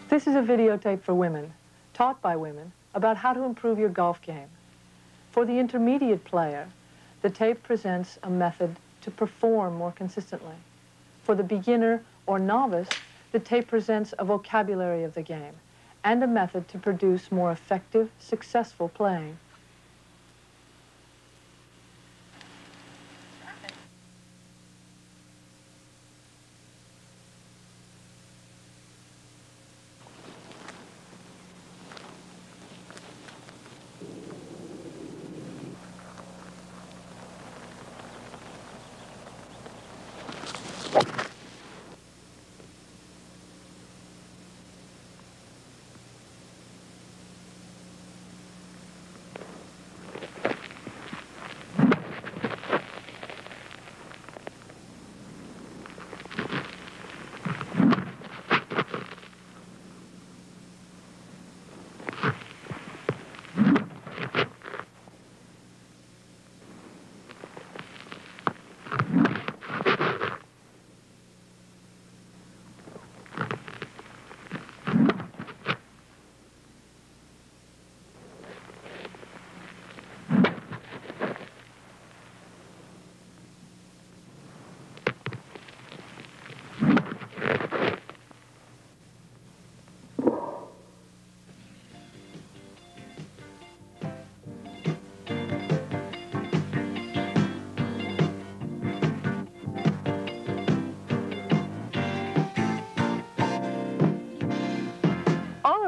This is a videotape for women, taught by women, about how to improve your golf game. For the intermediate player, the tape presents a method to perform more consistently. For the beginner or novice, the tape presents a vocabulary of the game and a method to produce more effective, successful playing.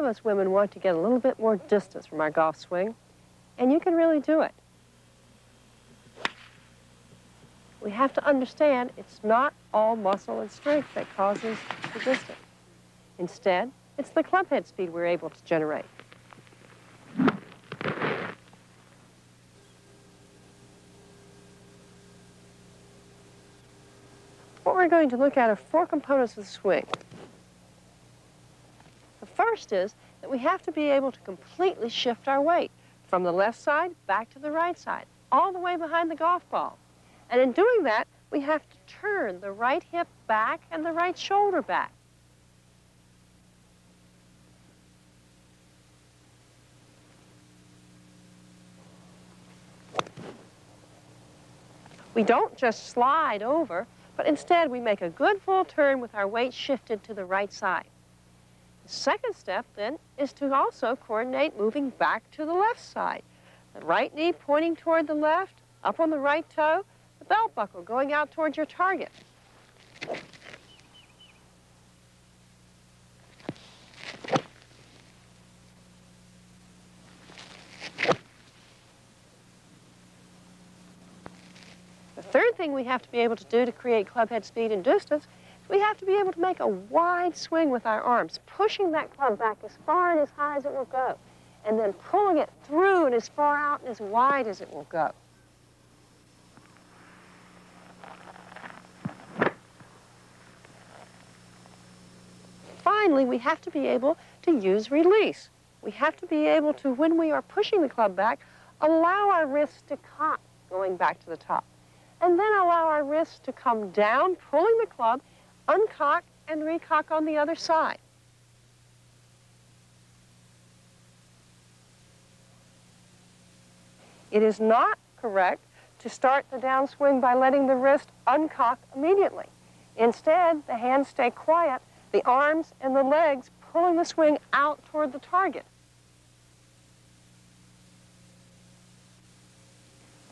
Us women want to get a little bit more distance from our golf swing, and you can really do it. We have to understand it's not all muscle and strength that causes the distance. Instead, it's the club head speed we're able to generate. What we're going to look at are four components of the swing. The first is that we have to be able to completely shift our weight from the left side back to the right side, all the way behind the golf ball. And in doing that, we have to turn the right hip back and the right shoulder back. We don't just slide over, but instead we make a good full turn with our weight shifted to the right side. The second step, then, is to also coordinate moving back to the left side. The right knee pointing toward the left, up on the right toe, the belt buckle going out towards your target. The third thing we have to be able to do to create club head speed and distance, we have to be able to make a wide swing with our arms, pushing that club back as far and as high as it will go, and then pulling it through and as far out and as wide as it will go. Finally, we have to be able to use release. We have to be able to, when we are pushing the club back, allow our wrists to cock going back to the top, and then allow our wrists to come down, pulling the club, uncock, and recock on the other side. It is not correct to start the downswing by letting the wrist uncock immediately. Instead, the hands stay quiet, the arms and the legs pulling the swing out toward the target.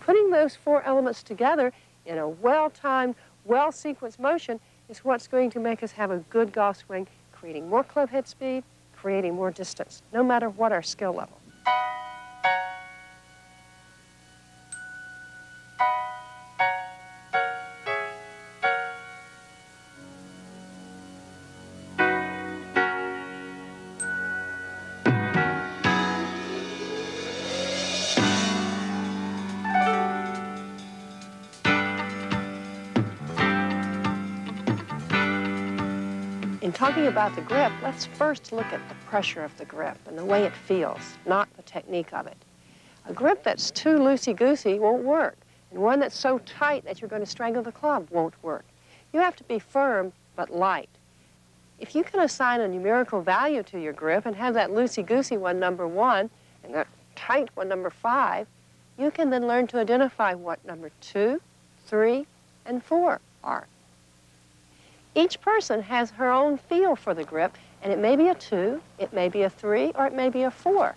Putting those four elements together in a well-timed, well-sequenced motion is what's going to make us have a good golf swing, creating more club head speed, creating more distance, no matter what our skill level. In talking about the grip, let's first look at the pressure of the grip and the way it feels, not the technique of it. A grip that's too loosey-goosey won't work, and one that's so tight that you're going to strangle the club won't work. You have to be firm but light. If you can assign a numerical value to your grip and have that loosey-goosey one number 1 and that tight one number 5, you can then learn to identify what number 2, 3, and 4 are. Each person has her own feel for the grip, and it may be a 2, it may be a 3, or it may be a 4.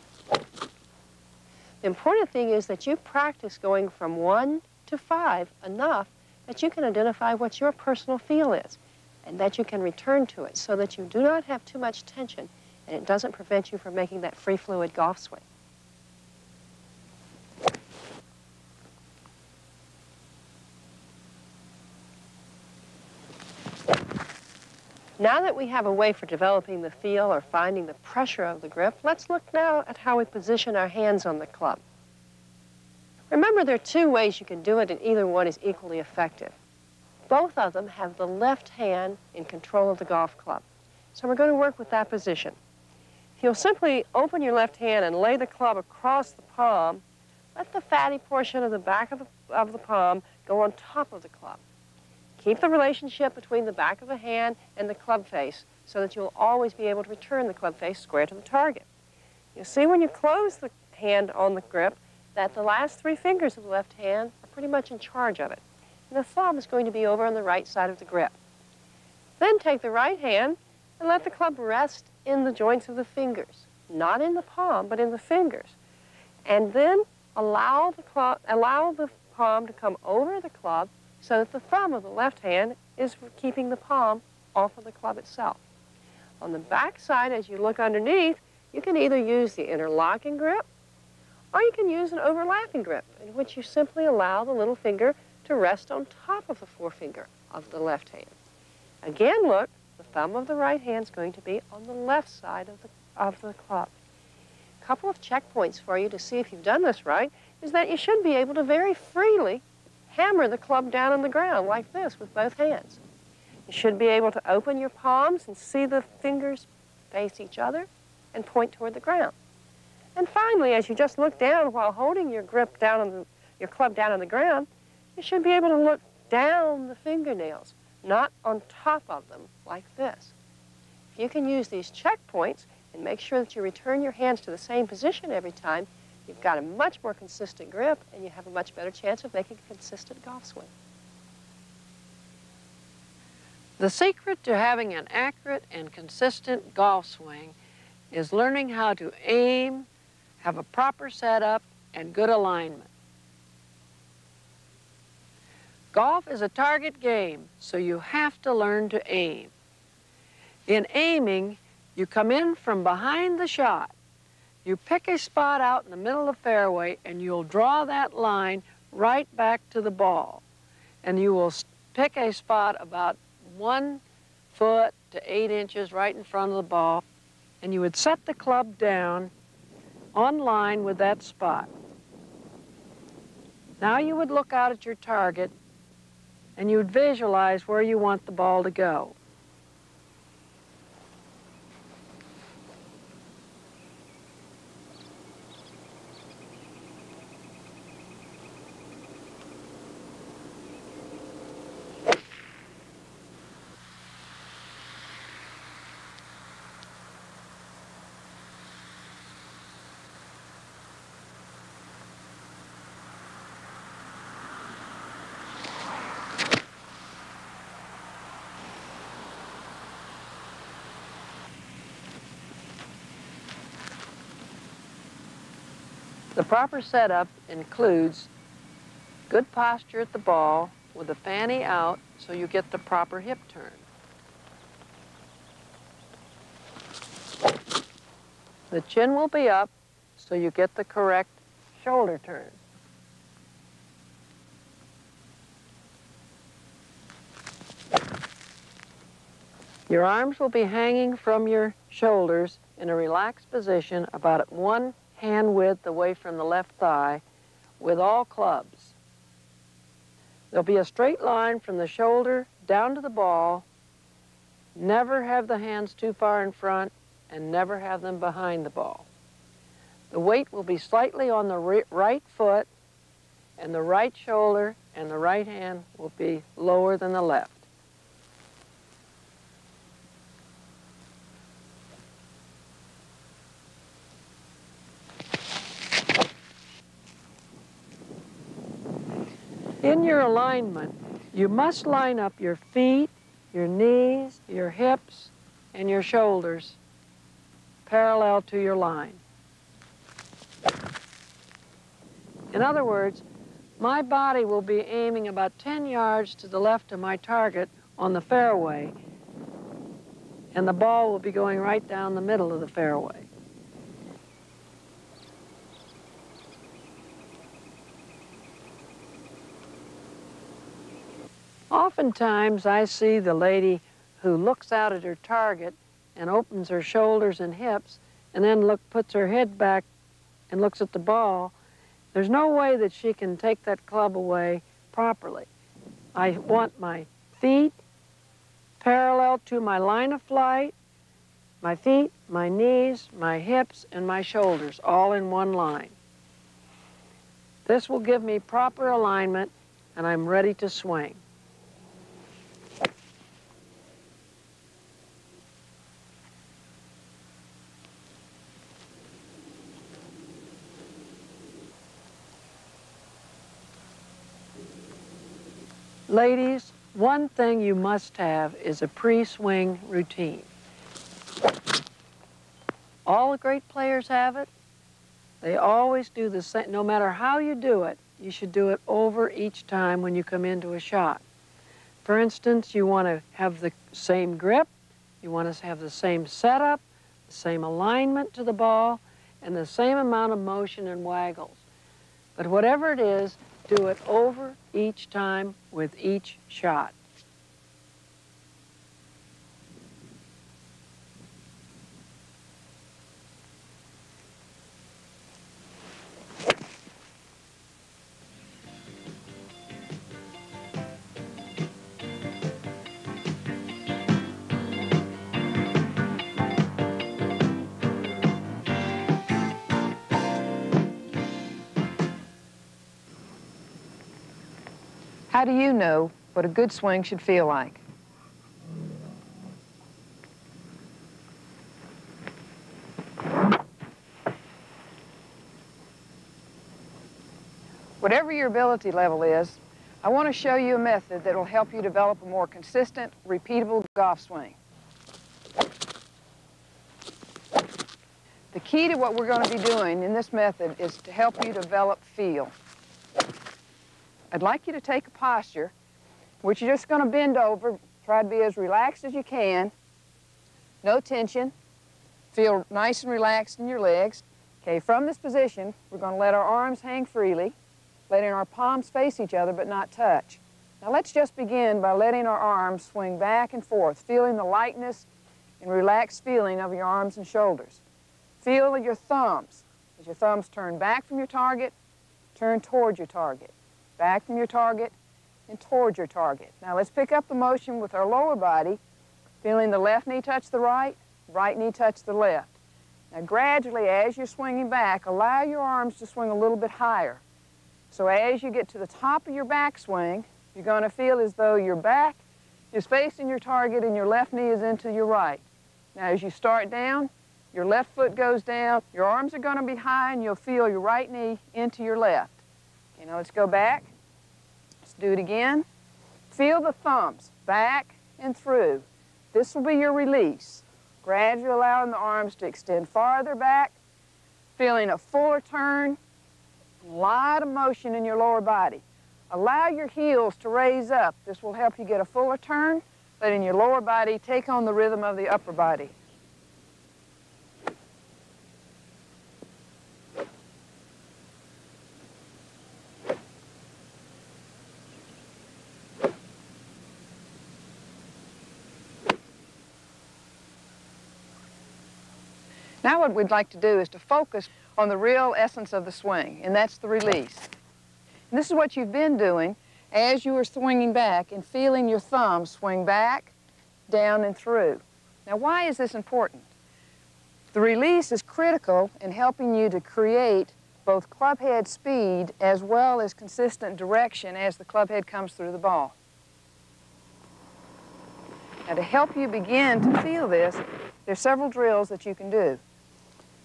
The important thing is that you practice going from 1 to 5 enough that you can identify what your personal feel is, and that you can return to it so that you do not have too much tension, and it doesn't prevent you from making that free fluid golf swing. Now that we have a way for developing the feel or finding the pressure of the grip, let's look now at how we position our hands on the club. Remember, there are two ways you can do it, and either one is equally effective. Both of them have the left hand in control of the golf club. So we're going to work with that position. If you'll simply open your left hand and lay the club across the palm, let the fatty portion of the back of the palm go on top of the club. Keep the relationship between the back of the hand and the club face so that you'll always be able to return the club face square to the target. You'll see when you close the hand on the grip that the last 3 fingers of the left hand are pretty much in charge of it. And the thumb is going to be over on the right side of the grip. Then take the right hand and let the club rest in the joints of the fingers, not in the palm, but in the fingers. And then allow the palm to come over the club so that the thumb of the left hand is keeping the palm off of the club itself. On the back side, as you look underneath, you can either use the interlocking grip or you can use an overlapping grip in which you simply allow the little finger to rest on top of the forefinger of the left hand. Again, look, the thumb of the right hand is going to be on the left side of the club. A couple of checkpoints for you to see if you've done this right is that you should be able to very freely hammer the club down on the ground like this with both hands. You should be able to open your palms and see the fingers face each other and point toward the ground. And finally, as you just look down while holding your grip down on your club down on the ground, you should be able to look down the fingernails, not on top of them like this. If you can use these checkpoints and make sure that you return your hands to the same position every time, you've got a much more consistent grip, and you have a much better chance of making a consistent golf swing. The secret to having an accurate and consistent golf swing is learning how to aim, have a proper setup, and good alignment. Golf is a target game, so you have to learn to aim. In aiming, you come in from behind the shot. You pick a spot out in the middle of the fairway, and you'll draw that line right back to the ball. And you will pick a spot about 1 foot to 8 inches right in front of the ball, and you would set the club down on line with that spot. Now you would look out at your target, and you would visualize where you want the ball to go. The proper setup includes good posture at the ball with the fanny out so you get the proper hip turn. The chin will be up so you get the correct shoulder turn. Your arms will be hanging from your shoulders in a relaxed position about at 1 hand width away from the left thigh with all clubs. There'll be a straight line from the shoulder down to the ball. Never have the hands too far in front and never have them behind the ball. The weight will be slightly on the right foot, and the right shoulder and the right hand will be lower than the left. In your alignment, you must line up your feet, your knees, your hips, and your shoulders parallel to your line. In other words, my body will be aiming about 10 yards to the left of my target on the fairway, and the ball will be going right down the middle of the fairway. Oftentimes, I see the lady who looks out at her target and opens her shoulders and hips and then puts her head back and looks at the ball. There's no way that she can take that club away properly. I want my feet parallel to my line of flight, my feet, my knees, my hips, and my shoulders all in one line. This will give me proper alignment, and I'm ready to swing. Ladies, one thing you must have is a pre-swing routine. All the great players have it. They always do the same. No matter how you do it, you should do it over each time when you come into a shot. For instance, you want to have the same grip, you want to have the same setup, the same alignment to the ball, and the same amount of motion and waggles. But whatever it is, do it over each time with each shot. How do you know what a good swing should feel like? Whatever your ability level is, I want to show you a method that will help you develop a more consistent, repeatable golf swing. The key to what we're going to be doing in this method is to help you develop feel. I'd like you to take a posture which you're just going to bend over, try to be as relaxed as you can, no tension, feel nice and relaxed in your legs. Okay, from this position, we're going to let our arms hang freely, letting our palms face each other but not touch. Now let's just begin by letting our arms swing back and forth, feeling the lightness and relaxed feeling of your arms and shoulders. Feel your thumbs. As your thumbs turn back from your target, turn towards your target. Back from your target and towards your target. Now let's pick up the motion with our lower body, feeling the left knee touch the right knee touch the left. Now gradually, as you're swinging back, allow your arms to swing a little bit higher. So as you get to the top of your backswing, you're going to feel as though your back is facing your target and your left knee is into your right. Now as you start down, your left foot goes down, your arms are going to be high, and you'll feel your right knee into your left. Okay, now let's go back. Let's do it again. Feel the thumbs back and through. This will be your release. Gradually allowing the arms to extend farther back, feeling a fuller turn, a lot of motion in your lower body. Allow your heels to raise up. This will help you get a fuller turn, letting your lower body take on the rhythm of the upper body. Now what we'd like to do is to focus on the real essence of the swing, and that's the release. And this is what you've been doing as you are swinging back and feeling your thumb swing back, down, and through. Now, why is this important? The release is critical in helping you to create both club head speed as well as consistent direction as the club head comes through the ball. Now, to help you begin to feel this, there's several drills that you can do.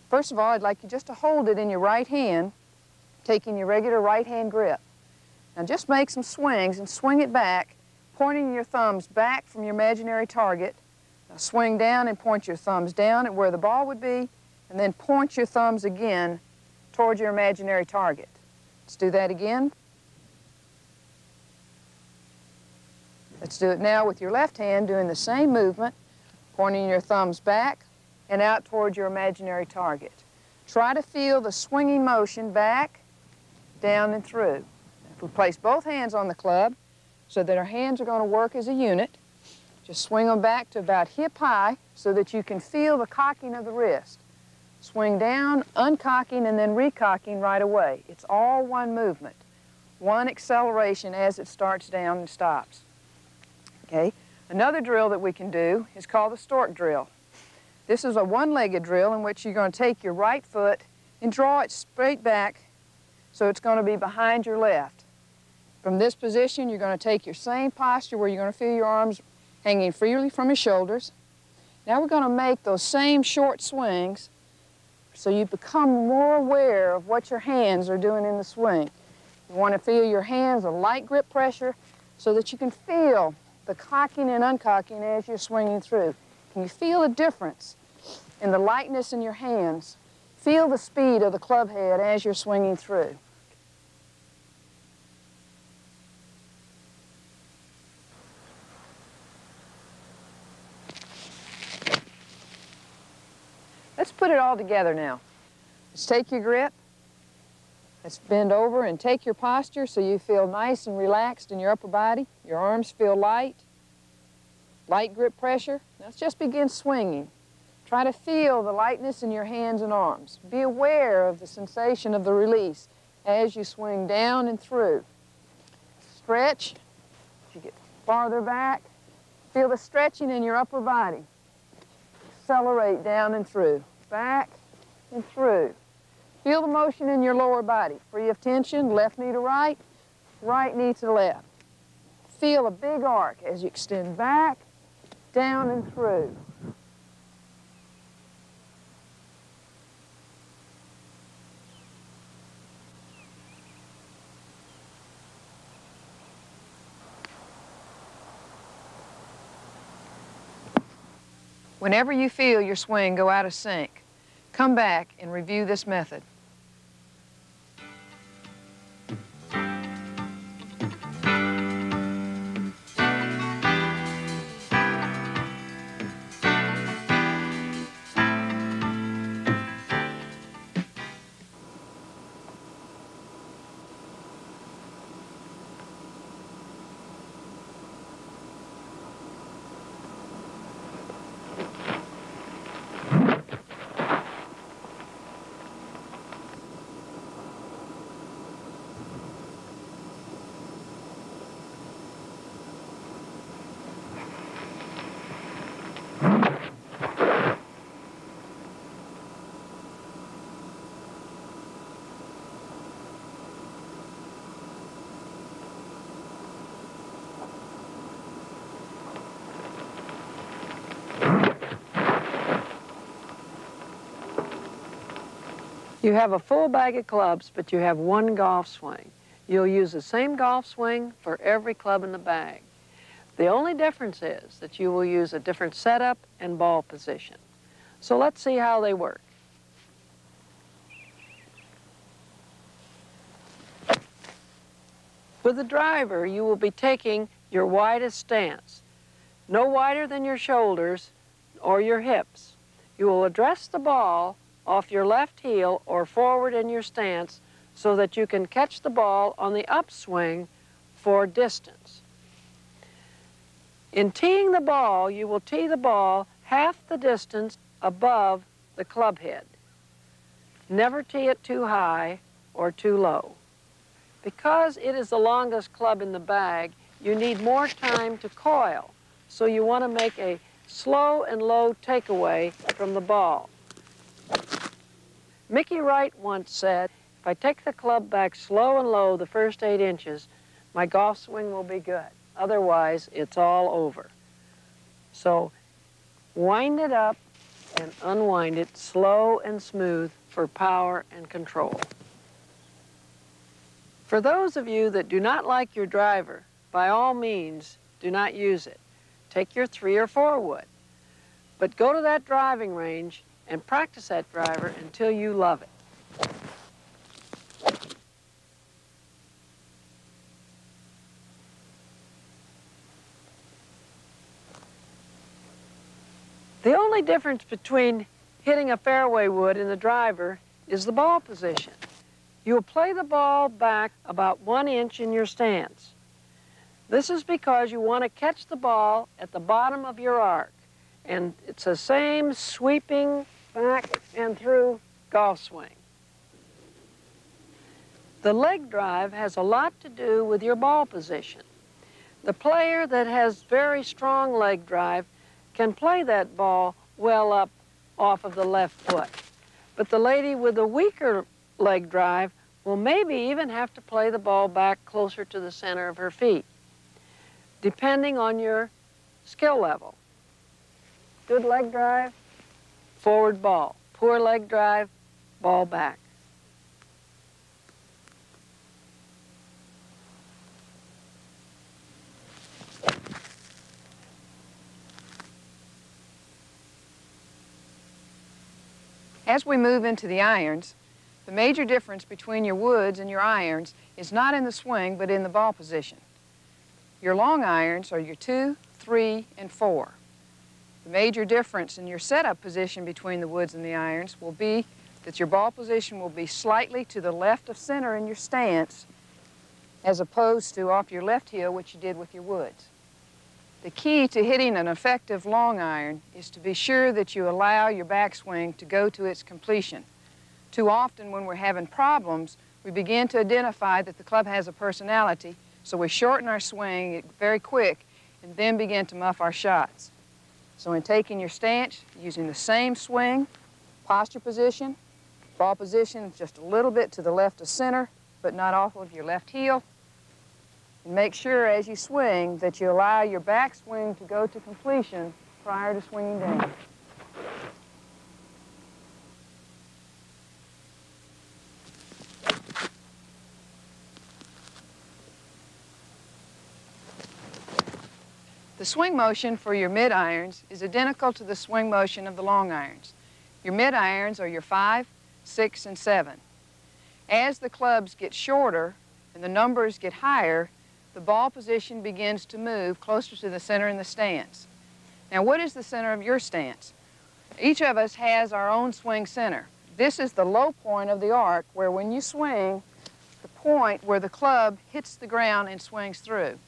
First of all, I'd like you just to hold it in your right hand, taking your regular right hand grip. Now just make some swings and swing it back, pointing your thumbs back from your imaginary target. Now swing down and point your thumbs down at where the ball would be, and then point your thumbs again towards your imaginary target. Let's do that again. Let's do it now with your left hand, doing the same movement, pointing your thumbs back and out towards your imaginary target. Try to feel the swinging motion back, down, and through. If we place both hands on the club so that our hands are going to work as a unit, just swing them back to about hip high so that you can feel the cocking of the wrist. Swing down, uncocking, and then recocking right away. It's all one movement, one acceleration as it starts down and stops. Okay? Another drill that we can do is called the stork drill. This is a one-legged drill in which you're going to take your right foot and draw it straight back so it's going to be behind your left. From this position, you're going to take your same posture where you're going to feel your arms hanging freely from your shoulders. Now we're going to make those same short swings so you become more aware of what your hands are doing in the swing. You want to feel your hands a light grip pressure so that you can feel the cocking and uncocking as you're swinging through. Can you feel a difference in the lightness in your hands? Feel the speed of the club head as you're swinging through. Let's put it all together now. Let's take your grip. Let's bend over and take your posture so you feel nice and relaxed in your upper body. Your arms feel light. Light grip pressure. Now let's just begin swinging. Try to feel the lightness in your hands and arms. Be aware of the sensation of the release as you swing down and through. Stretch as you get farther back. Feel the stretching in your upper body. Accelerate down and through. Back and through. Feel the motion in your lower body. Free of tension, left knee to right, right knee to left. Feel a big arc as you extend back, down and through. Whenever you feel your swing go out of sync, come back and review this method. You have a full bag of clubs, but you have one golf swing. You'll use the same golf swing for every club in the bag. The only difference is that you will use a different setup and ball position. So let's see how they work. With the driver, you will be taking your widest stance, no wider than your shoulders or your hips. You will address the ball off your left heel or forward in your stance so that you can catch the ball on the upswing for distance. In teeing the ball, you will tee the ball half the distance above the club head. Never tee it too high or too low. Because it is the longest club in the bag, you need more time to coil, so you want to make a slow and low takeaway from the ball. Mickey Wright once said, "If I take the club back slow and low the first 8 inches, my golf swing will be good. Otherwise, it's all over." So wind it up and unwind it slow and smooth for power and control. For those of you that do not like your driver, by all means, do not use it. Take your 3 or 4 wood. But go to that driving range and practice that driver until you love it. The only difference between hitting a fairway wood and the driver is the ball position. You'll play the ball back about 1 inch in your stance. This is because you want to catch the ball at the bottom of your arc. And it's the same sweeping back and through golf swing. The leg drive has a lot to do with your ball position. The player that has very strong leg drive can play that ball well up off of the left foot. But the lady with the weaker leg drive will maybe even have to play the ball back closer to the center of her feet, depending on your skill level. Good leg drive, forward ball. Poor leg drive, ball back. As we move into the irons, the major difference between your woods and your irons is not in the swing, but in the ball position. Your long irons are your 2, 3, and 4. The major difference in your setup position between the woods and the irons will be that your ball position will be slightly to the left of center in your stance, as opposed to off your left heel, which you did with your woods. The key to hitting an effective long iron is to be sure that you allow your backswing to go to its completion. Too often when we're having problems, we begin to identify that the club has a personality, so we shorten our swing very quick and then begin to muff our shots. So in taking your stance, using the same swing, posture position, ball position just a little bit to the left of center, but not off of your left heel. And make sure as you swing that you allow your backswing to go to completion prior to swinging down. The swing motion for your mid-irons is identical to the swing motion of the long irons. Your mid-irons are your 5, 6, and 7. As the clubs get shorter and the numbers get higher, the ball position begins to move closer to the center in the stance. Now, what is the center of your stance? Each of us has our own swing center. This is the low point of the arc where when you swing, the point where the club hits the ground and swings through.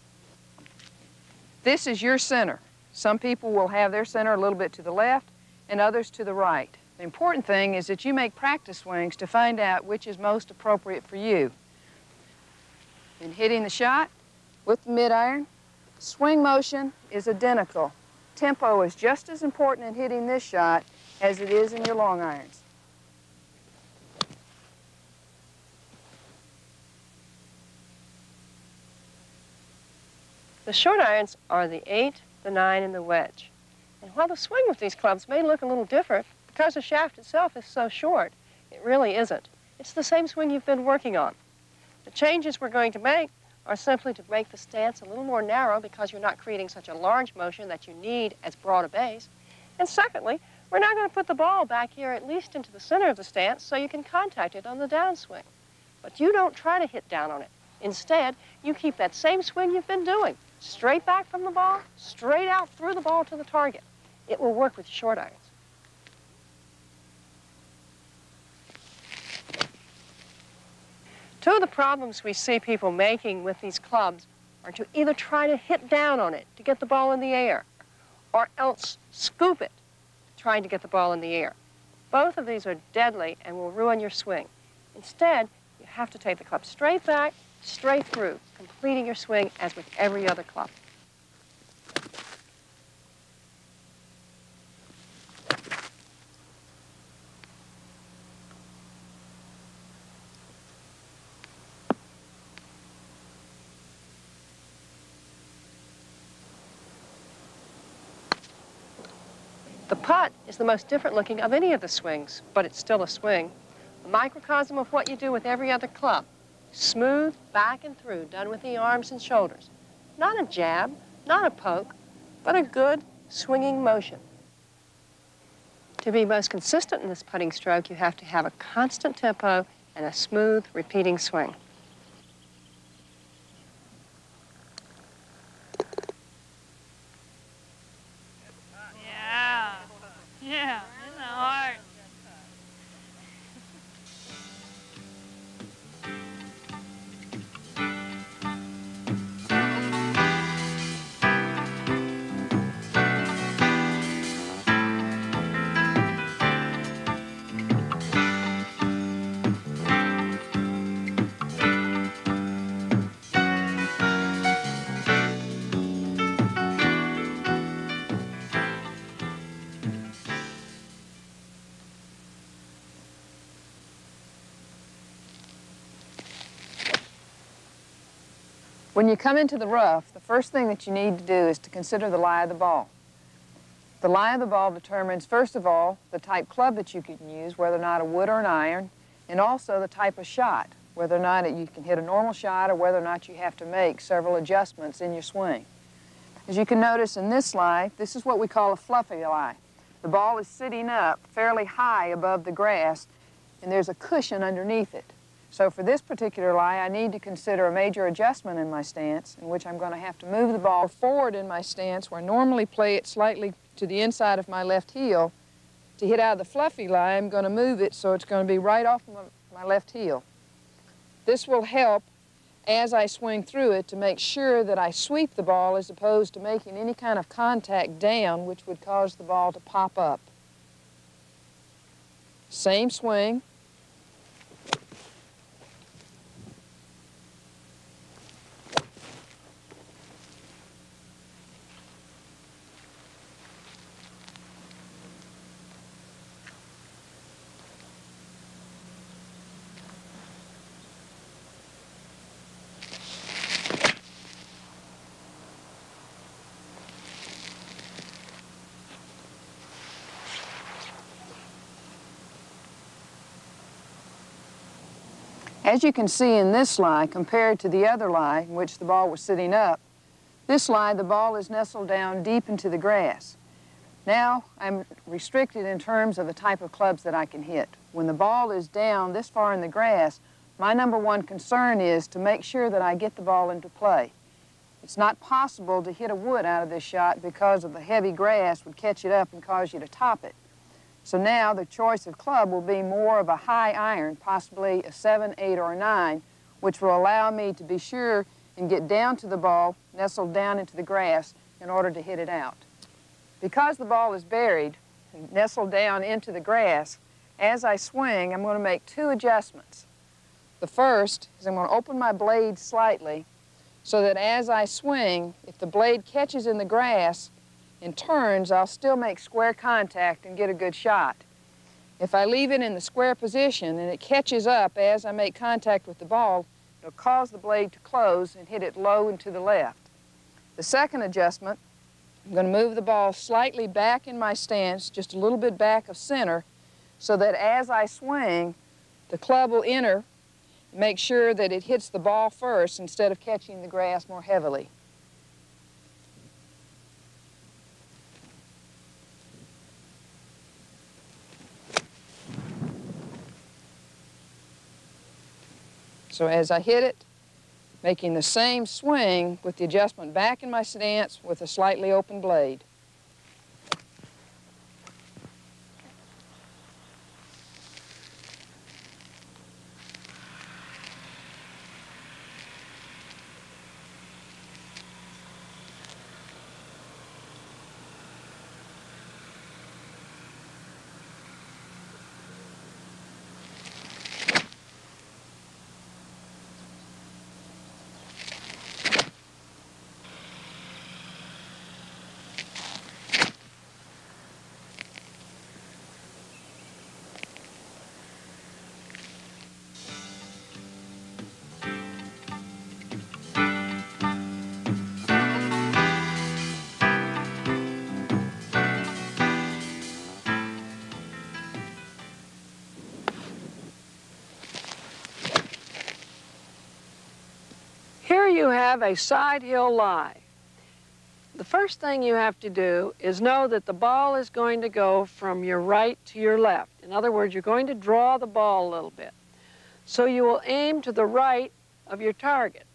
This is your center. Some people will have their center a little bit to the left and others to the right. The important thing is that you make practice swings to find out which is most appropriate for you. In hitting the shot with the mid-iron, swing motion is identical. Tempo is just as important in hitting this shot as it is in your long irons. The short irons are the 8, the 9, and the wedge. And while the swing with these clubs may look a little different, because the shaft itself is so short, it really isn't. It's the same swing you've been working on. The changes we're going to make are simply to make the stance a little more narrow because you're not creating such a large motion that you need as broad a base. And secondly, we're now going to put the ball back here at least into the center of the stance so you can contact it on the downswing. But you don't try to hit down on it. Instead, you keep that same swing you've been doing. Straight back from the ball, straight out through the ball to the target. It will work with short irons. Two of the problems we see people making with these clubs are to either try to hit down on it to get the ball in the air, or else scoop it trying to get the ball in the air. Both of these are deadly and will ruin your swing. Instead, you have to take the club straight back, straight through, completing your swing as with every other club. The putt is the most different looking of any of the swings, but it's still a swing. A microcosm of what you do with every other club. Smooth, back and through, done with the arms and shoulders. Not a jab, not a poke, but a good swinging motion. To be most consistent in this putting stroke, you have to have a constant tempo and a smooth, repeating swing. Yeah, isn't that hard? When you come into the rough, the first thing that you need to do is to consider the lie of the ball. The lie of the ball determines, first of all, the type club that you can use, whether or not a wood or an iron, and also the type of shot, whether or not you can hit a normal shot or whether or not you have to make several adjustments in your swing. As you can notice in this lie, this is what we call a fluffy lie. The ball is sitting up fairly high above the grass, and there's a cushion underneath it. So for this particular lie, I need to consider a major adjustment in my stance, in which I'm going to have to move the ball forward in my stance, where I normally play it slightly to the inside of my left heel. To hit out of the fluffy lie, I'm going to move it so it's going to be right off my left heel. This will help as I swing through it to make sure that I sweep the ball as opposed to making any kind of contact down, which would cause the ball to pop up. Same swing. As you can see in this lie, compared to the other lie in which the ball was sitting up, this lie, the ball is nestled down deep into the grass. Now I'm restricted in terms of the type of clubs that I can hit. When the ball is down this far in the grass, my number one concern is to make sure that I get the ball into play. It's not possible to hit a wood out of this shot because of the heavy grass would catch it up and cause you to top it. So now the choice of club will be more of a high iron, possibly a 7, 8, or a 9, which will allow me to be sure and get down to the ball, nestled down into the grass in order to hit it out. Because the ball is buried and nestled down into the grass, as I swing, I'm going to make two adjustments. The first is I'm going to open my blade slightly so that as I swing, if the blade catches in the grass and turns, I'll still make square contact and get a good shot. If I leave it in the square position and it catches up as I make contact with the ball, it'll cause the blade to close and hit it low and to the left. The second adjustment, I'm going to move the ball slightly back in my stance, just a little bit back of center, so that as I swing, the club will enter and make sure that it hits the ball first instead of catching the grass more heavily. So as I hit it, making the same swing with the adjustment back in my stance with a slightly open blade. Here you have a side hill lie. The first thing you have to do is know that the ball is going to go from your right to your left. In other words, you're going to draw the ball a little bit. So you will aim to the right of your target.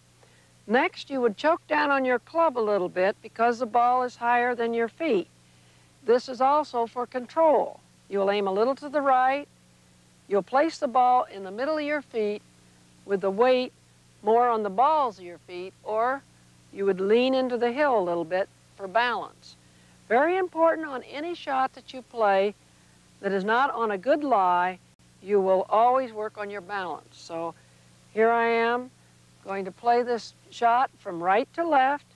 Next, you would choke down on your club a little bit because the ball is higher than your feet. This is also for control. You'll aim a little to the right. You'll place the ball in the middle of your feet with the weight more on the balls of your feet, or you would lean into the hill a little bit for balance. Very important on any shot that you play that is not on a good lie, you will always work on your balance. So here I am going to play this shot from right to left,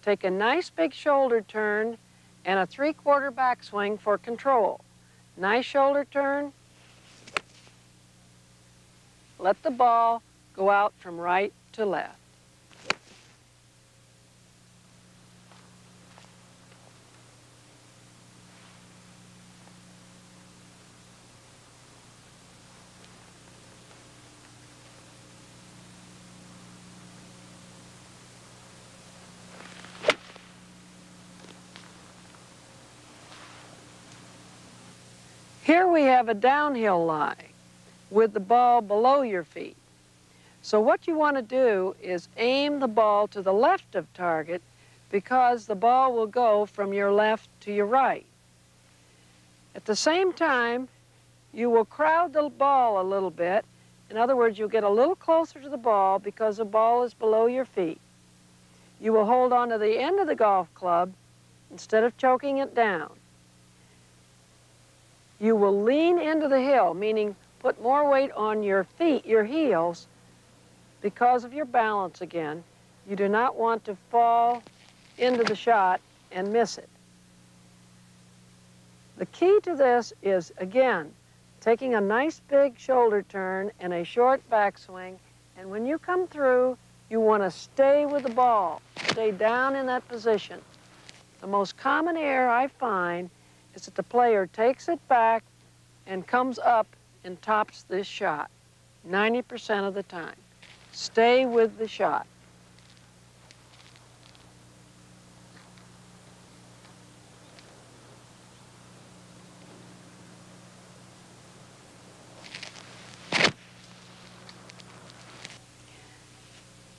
take a nice big shoulder turn and a 3/4 backswing for control. Nice shoulder turn, let the ball go out from right to left. Here we have a downhill lie with the ball below your feet. So what you want to do is aim the ball to the left of target because the ball will go from your left to your right. At the same time, you will crowd the ball a little bit. In other words, you'll get a little closer to the ball because the ball is below your feet. You will hold on to the end of the golf club instead of choking it down. You will lean into the hill, meaning put more weight on your feet, your heels, because of your balance again. You do not want to fall into the shot and miss it. The key to this is, again, taking a nice big shoulder turn and a short backswing, and when you come through, you want to stay with the ball, stay down in that position. The most common error I find is that the player takes it back and comes up and tops this shot 90% of the time. Stay with the shot.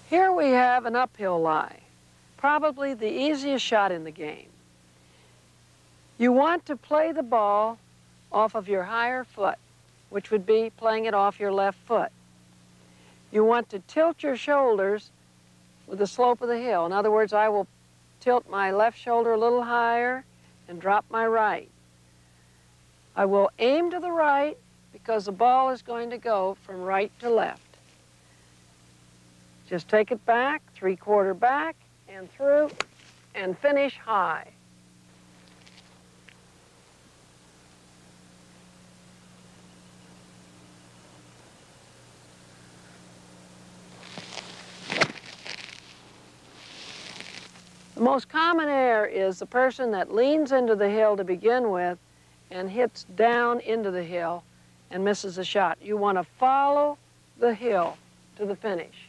Here we have an uphill lie, probably the easiest shot in the game. You want to play the ball off of your higher foot, which would be playing it off your left foot. You want to tilt your shoulders with the slope of the hill. In other words, I will tilt my left shoulder a little higher and drop my right. I will aim to the right because the ball is going to go from right to left. Just take it back, 3/4 back, and through, and finish high. The most common error is the person that leans into the hill to begin with and hits down into the hill and misses the shot. You want to follow the hill to the finish.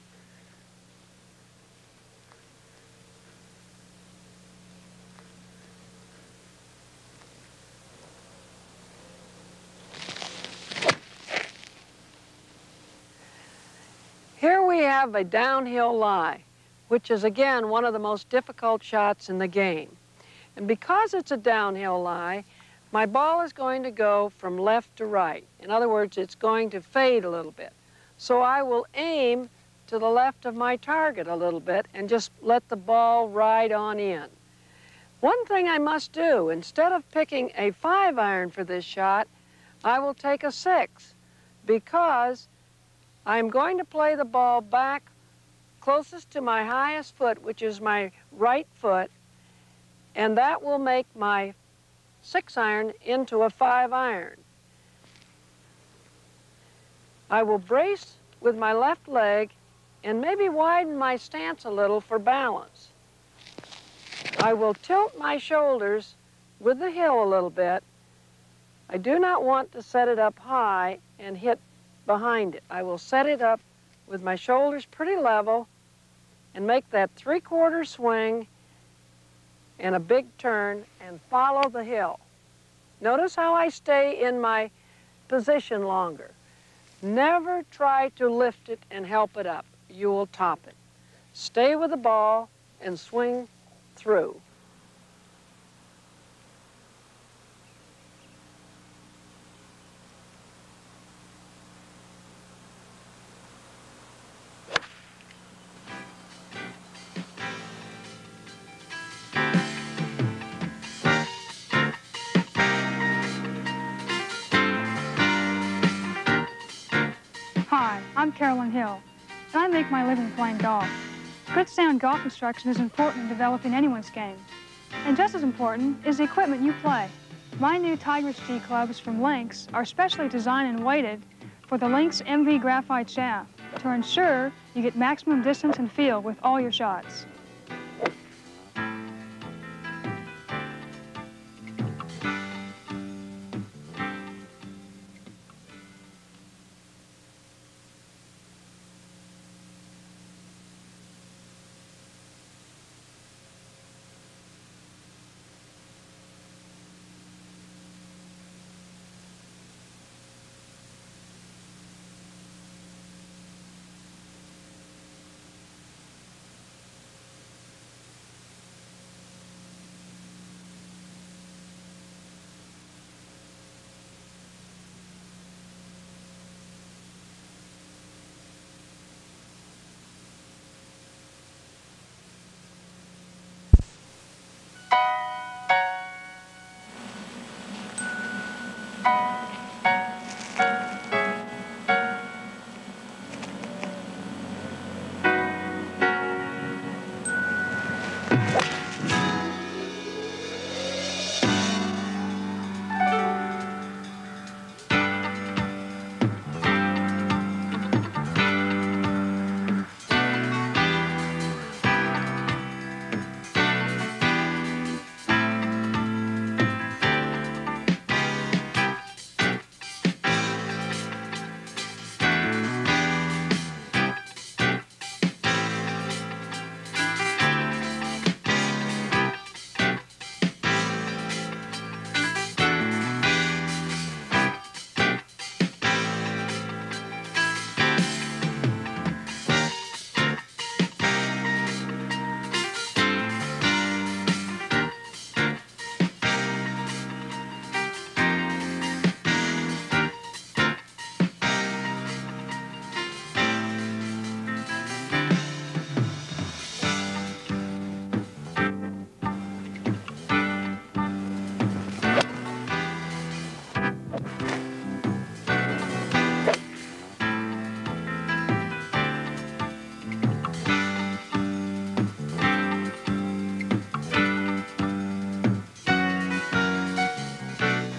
Here we have a downhill lie, which is, again, one of the most difficult shots in the game. And because it's a downhill lie, my ball is going to go from left to right. In other words, it's going to fade a little bit. So I will aim to the left of my target a little bit and just let the ball ride on in. One thing I must do, instead of picking a 5-iron for this shot, I will take a 6, because I'm going to play the ball back closest to my highest foot, which is my right foot, and that will make my 6-iron into a 5-iron. I will brace with my left leg and maybe widen my stance a little for balance. I will tilt my shoulders with the heel a little bit. I do not want to set it up high and hit behind it. I will set it up with my shoulders pretty level and make that 3/4 swing and a big turn and follow the hill. Notice how I stay in my position longer. Never try to lift it and help it up. You will top it. Stay with the ball and swing through. Hi, I'm Carolyn Hill, and I make my living playing golf. Good sound golf instruction is important in developing anyone's game. And just as important is the equipment you play. My new Tigris G clubs from Lynx are specially designed and weighted for the Lynx MV graphite shaft to ensure you get maximum distance and feel with all your shots.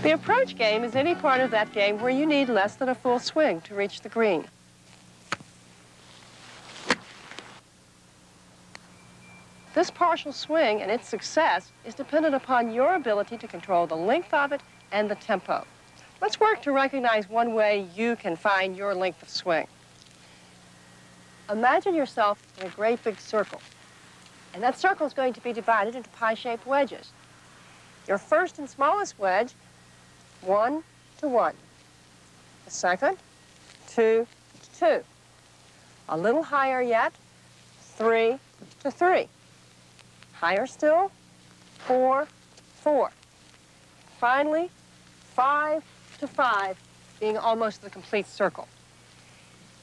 The approach game is any part of that game where you need less than a full swing to reach the green. This partial swing and its success is dependent upon your ability to control the length of it and the tempo. Let's work to recognize one way you can find your length of swing. Imagine yourself in a great big circle, and that circle is going to be divided into pie-shaped wedges. Your first and smallest wedge, 1 to 1. The second, 2 to 2. A little higher yet, 3 to 3. Higher still, 4, 4. Finally, 5 to 5, being almost the complete circle.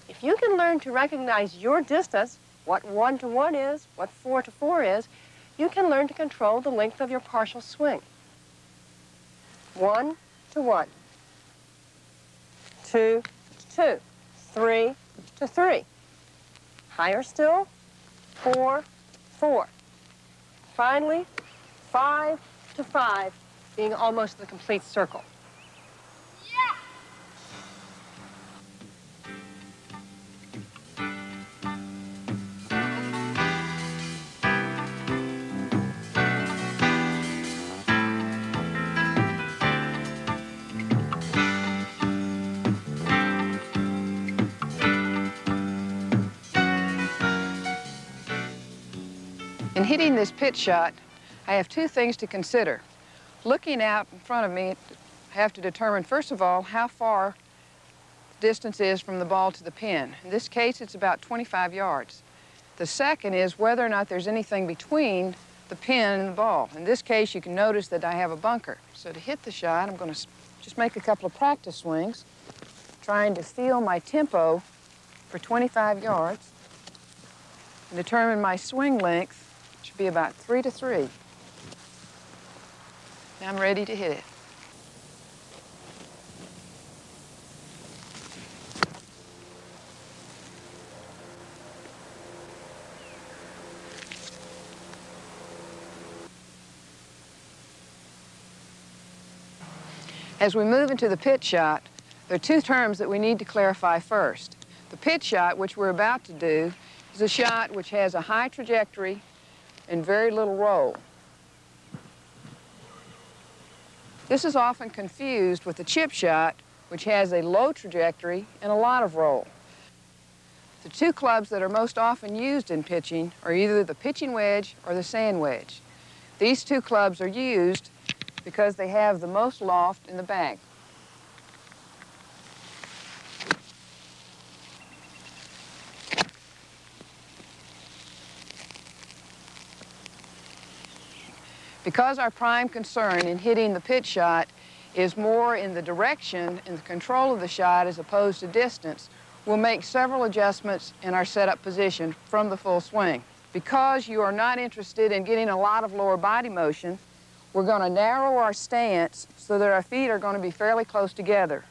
If you can learn to recognize your distance, what 1 to 1 is, what 4 to 4 is, you can learn to control the length of your partial swing. 1 to 1, 2 to 2, 3 to 3. Higher still, 4, 4. Finally, 5 to 5, being almost the complete circle. In hitting this pitch shot, I have two things to consider. Looking out in front of me, I have to determine, first of all, how far the distance is from the ball to the pin. In this case, it's about 25 yards. The second is whether or not there's anything between the pin and the ball. In this case, you can notice that I have a bunker. So to hit the shot, I'm going to just make a couple of practice swings, trying to feel my tempo for 25 yards and determine my swing length. Should be about 3 to 3. Now I'm ready to hit it. As we move into the pitch shot, there are two terms that we need to clarify first. The pitch shot, which we're about to do, is a shot which has a high trajectory and very little roll. This is often confused with the chip shot, which has a low trajectory and a lot of roll. The two clubs that are most often used in pitching are either the pitching wedge or the sand wedge. These two clubs are used because they have the most loft in the bag. Because our prime concern in hitting the pitch shot is more in the direction and the control of the shot as opposed to distance, we'll make several adjustments in our setup position from the full swing. Because you are not interested in getting a lot of lower body motion, we're going to narrow our stance so that our feet are going to be fairly close together.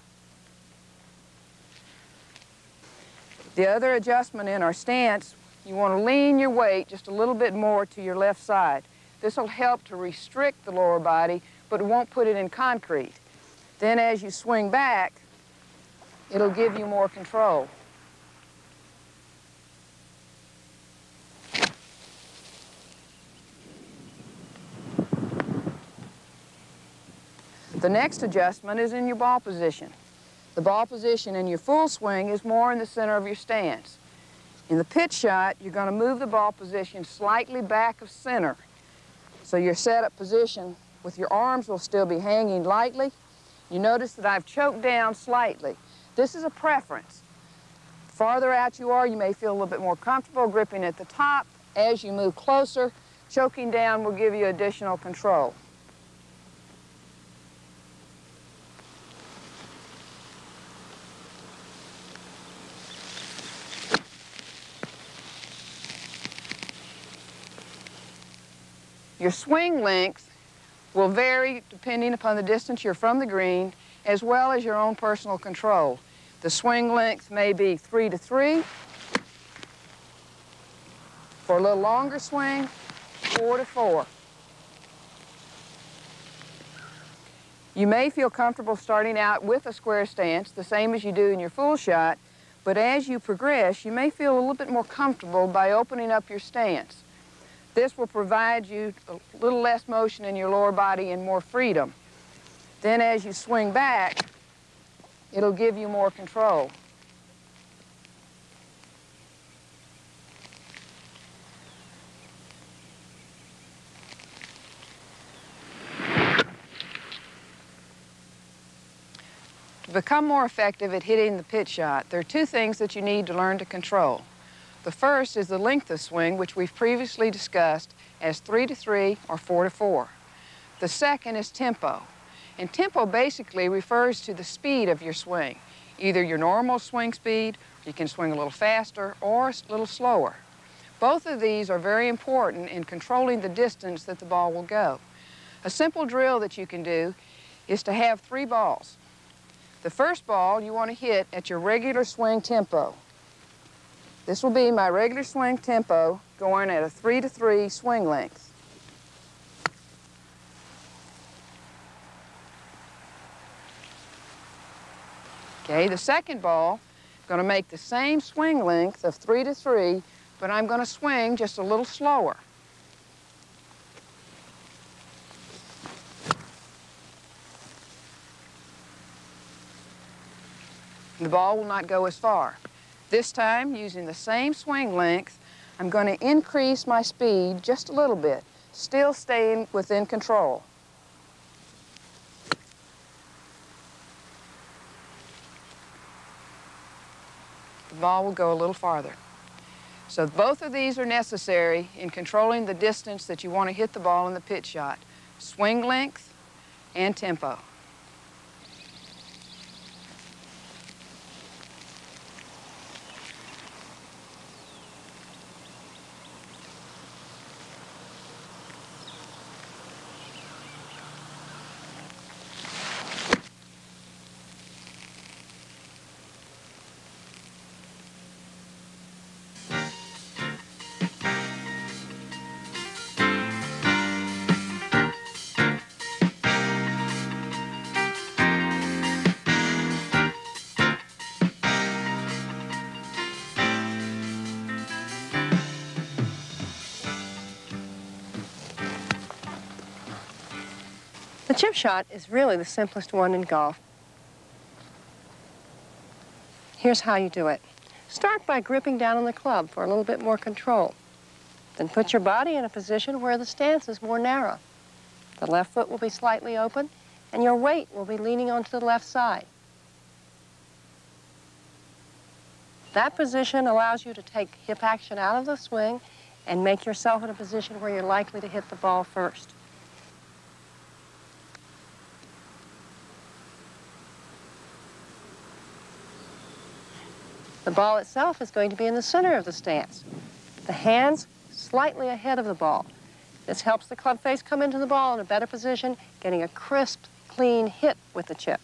The other adjustment in our stance, you want to lean your weight just a little bit more to your left side. This will help to restrict the lower body, but it won't put it in concrete. Then as you swing back, it'll give you more control. The next adjustment is in your ball position. The ball position in your full swing is more in the center of your stance. In the pitch shot, you're going to move the ball position slightly back of center. So your setup position with your arms will still be hanging lightly. You notice that I've choked down slightly. This is a preference. Farther out you are, you may feel a little bit more comfortable gripping at the top. As you move closer, choking down will give you additional control. Your swing length will vary depending upon the distance you're from the green, as well as your own personal control. The swing length may be 3 to 3. For a little longer swing, 4 to 4. You may feel comfortable starting out with a square stance, the same as you do in your full shot, but as you progress, you may feel a little bit more comfortable by opening up your stance. This will provide you a little less motion in your lower body and more freedom. Then as you swing back, it'll give you more control. To become more effective at hitting the pitch shot, there are two things that you need to learn to control. The first is the length of swing, which we've previously discussed as 3-3 or 4-4. The second is tempo. And tempo basically refers to the speed of your swing, either your normal swing speed, you can swing a little faster, or a little slower. Both of these are very important in controlling the distance that the ball will go. A simple drill that you can do is to have 3 balls. The first ball you want to hit at your regular swing tempo. This will be my regular swing tempo going at a 3-3 swing length. Okay, the second ball, I'm going to make the same swing length of 3-3, but I'm going to swing just a little slower. The ball will not go as far. This time, using the same swing length, I'm going to increase my speed just a little bit, still staying within control. The ball will go a little farther. So both of these are necessary in controlling the distance that you want to hit the ball in the pitch shot. Swing length and tempo. The chip shot is really the simplest one in golf. Here's how you do it. Start by gripping down on the club for a little bit more control. Then put your body in a position where the stance is more narrow. The left foot will be slightly open, and your weight will be leaning onto the left side. That position allows you to take hip action out of the swing and make yourself in a position where you're likely to hit the ball first. The ball itself is going to be in the center of the stance. The hands slightly ahead of the ball. This helps the club face come into the ball in a better position, getting a crisp, clean hit with the chip.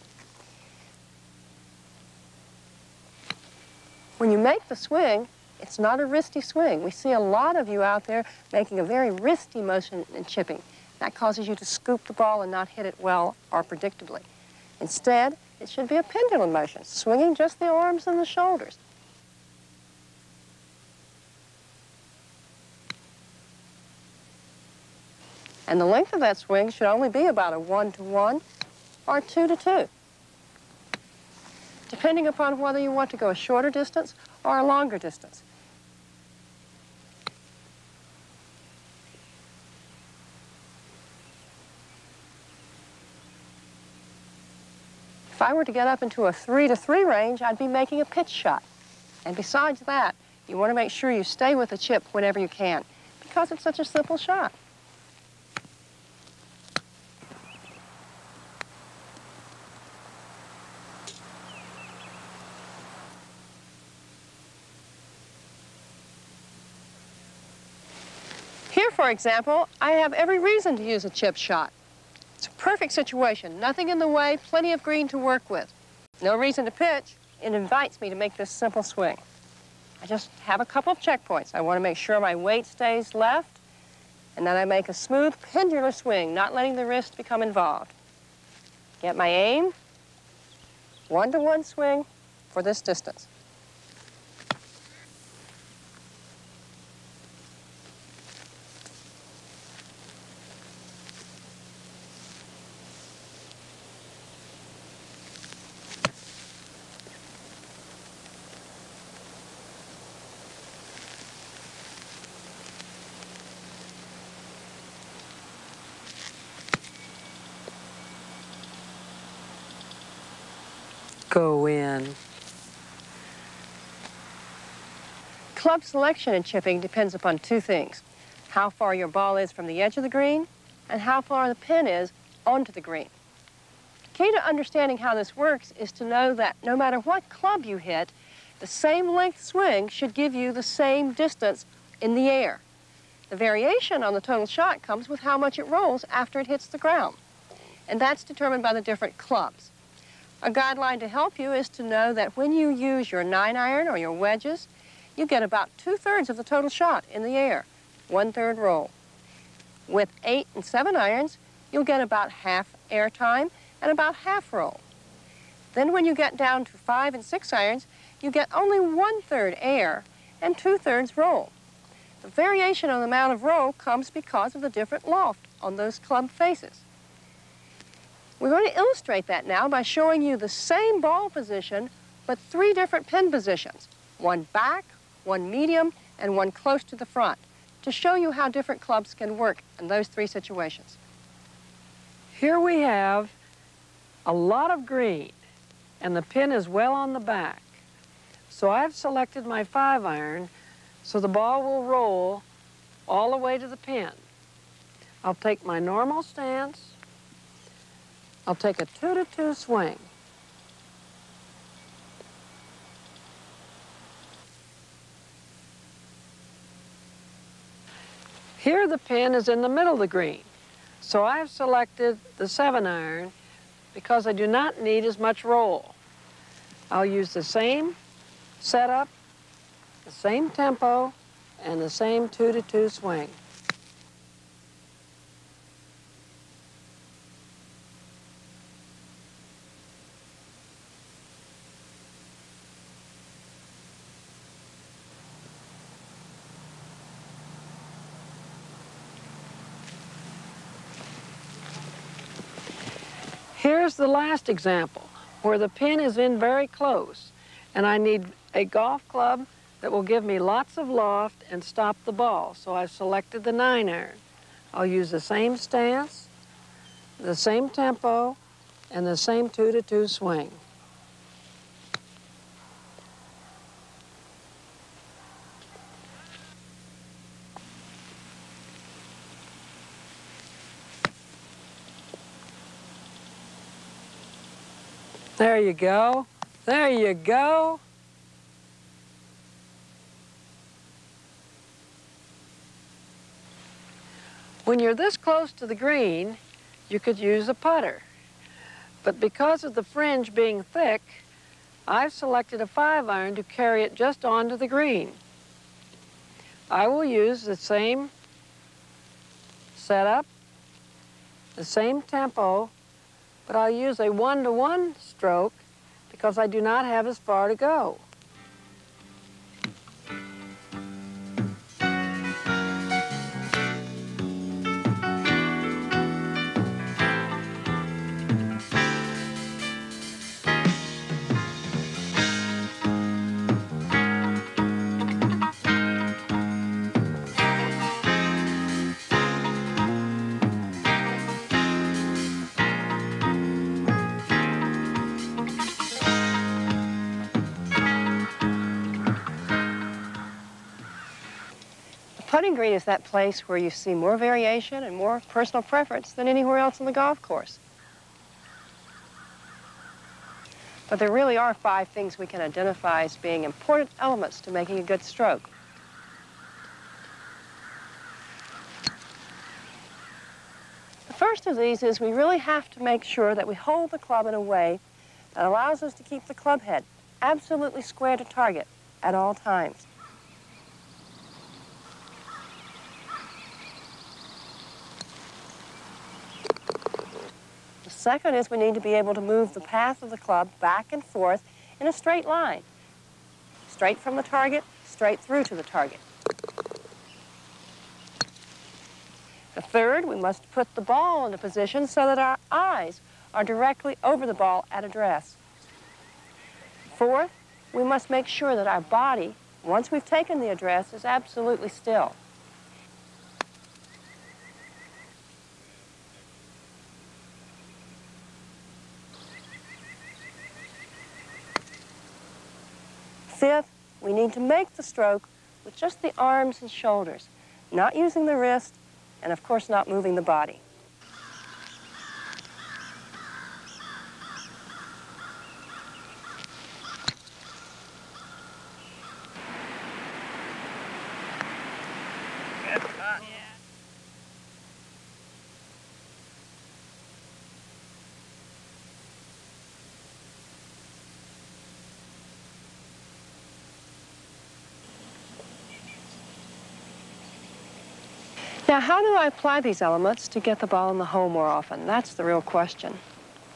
When you make the swing, it's not a wristy swing. We see a lot of you out there making a very wristy motion in chipping. That causes you to scoop the ball and not hit it well or predictably. Instead, it should be a pendulum motion, swinging just the arms and the shoulders. And the length of that swing should only be about a 1-to-1 or 2-to-2, depending upon whether you want to go a shorter distance or a longer distance. If I were to get up into a 3-to-3 range, I'd be making a pitch shot. And besides that, you want to make sure you stay with the chip whenever you can, because it's such a simple shot. Here, for example, I have every reason to use a chip shot. It's a perfect situation, nothing in the way, plenty of green to work with. No reason to pitch. It invites me to make this simple swing. I just have a couple of checkpoints. I want to make sure my weight stays left, and then I make a smooth, pendular swing, not letting the wrist become involved. Get my aim, 1-to-1 swing for this distance. Go in. club selection in chipping depends upon two things: how far your ball is from the edge of the green and how far the pin is onto the green. Key to understanding how this works is to know that no matter what club you hit, the same length swing should give you the same distance in the air. The variation on the total shot comes with how much it rolls after it hits the ground, and that's determined by the different clubs. A guideline to help you is to know that when you use your 9-iron or your wedges, you get about 2/3 of the total shot in the air, 1/3 roll. With 8 and 7 irons, you'll get about half air time and about half roll. Then when you get down to 5 and 6 irons, you get only 1/3 air and 2/3 roll. The variation on the amount of roll comes because of the different loft on those club faces. We're going to illustrate that now by showing you the same ball position, but 3 different pin positions, one back, one medium, and one close to the front, to show you how different clubs can work in those 3 situations. Here we have a lot of green, and the pin is well on the back. So I've selected my 5-iron so the ball will roll all the way to the pin. I'll take my normal stance. I'll take a 2-to-2 swing. Here the pin is in the middle of the green, so I've selected the 7-iron because I do not need as much roll. I'll use the same setup, the same tempo, and the same 2-to-2 swing. Here's the last example, where the pin is in very close, and I need a golf club that will give me lots of loft and stop the ball. So I've selected the 9-iron. I'll use the same stance, the same tempo, and the same 2-to-2 swing. There you go. There you go. When you're this close to the green, you could use a putter. But because of the fringe being thick, I've selected a 5-iron to carry it just onto the green. I will use the same setup, the same tempo, but I'll use a 1-to-1 stroke because I do not have as far to go. Putting green is that place where you see more variation and more personal preference than anywhere else on the golf course. But there really are 5 things we can identify as being important elements to making a good stroke. The first of these is we really have to make sure that we hold the club in a way that allows us to keep the club head absolutely square to target at all times. The second is we need to be able to move the path of the club back and forth in a straight line. Straight from the target, straight through to the target. The third, we must put the ball in a position so that our eyes are directly over the ball at address. Fourth, we must make sure that our body, once we've taken the address, is absolutely still. Fifth, we need to make the stroke with just the arms and shoulders, not using the wrist, and of course not moving the body. Now, how do I apply these elements to get the ball in the hole more often? That's the real question.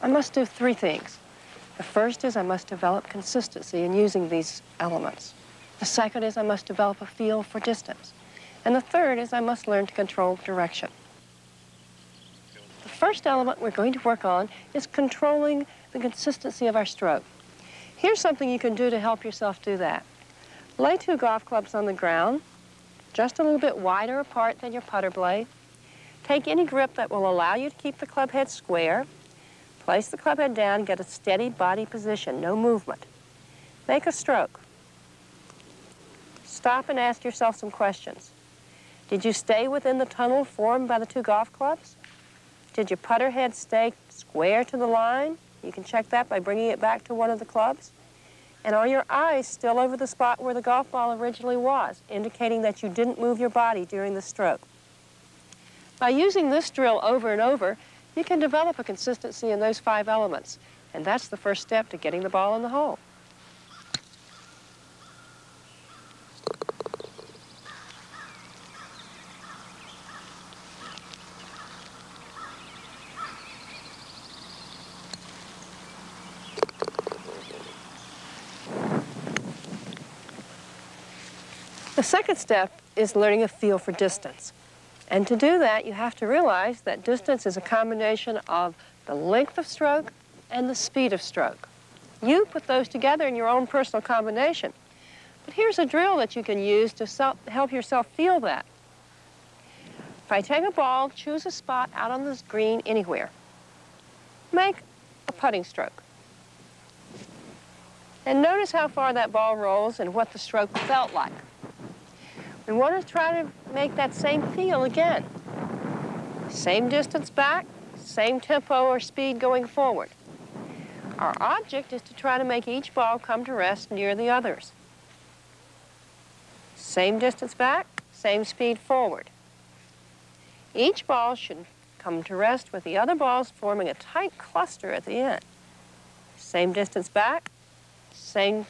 I must do three things. The first is I must develop consistency in using these elements. The second is I must develop a feel for distance. And the third is I must learn to control direction. The first element we're going to work on is controlling the consistency of our stroke. Here's something you can do to help yourself do that. Lay two golf clubs on the ground, just a little bit wider apart than your putter blade. Take any grip that will allow you to keep the club head square. Place the club head down, get a steady body position, no movement. Make a stroke. Stop and ask yourself some questions. Did you stay within the tunnel formed by the two golf clubs? Did your putter head stay square to the line? You can check that by bringing it back to one of the clubs. And are your eyes still over the spot where the golf ball originally was, indicating that you didn't move your body during the stroke? By using this drill over and over, you can develop a consistency in those 5 elements, and that's the first step to getting the ball in the hole. The second step is learning a feel for distance. And to do that, you have to realize that distance is a combination of the length of stroke and the speed of stroke. You put those together in your own personal combination. But here's a drill that you can use to help yourself feel that. If I take a ball, choose a spot out on this green anywhere. Make a putting stroke. And notice how far that ball rolls and what the stroke felt like. We want to try to make that same feel again. Same distance back, same tempo or speed going forward. Our object is to try to make each ball come to rest near the others. Same distance back, same speed forward. Each ball should come to rest with the other balls forming a tight cluster at the end. Same distance back, same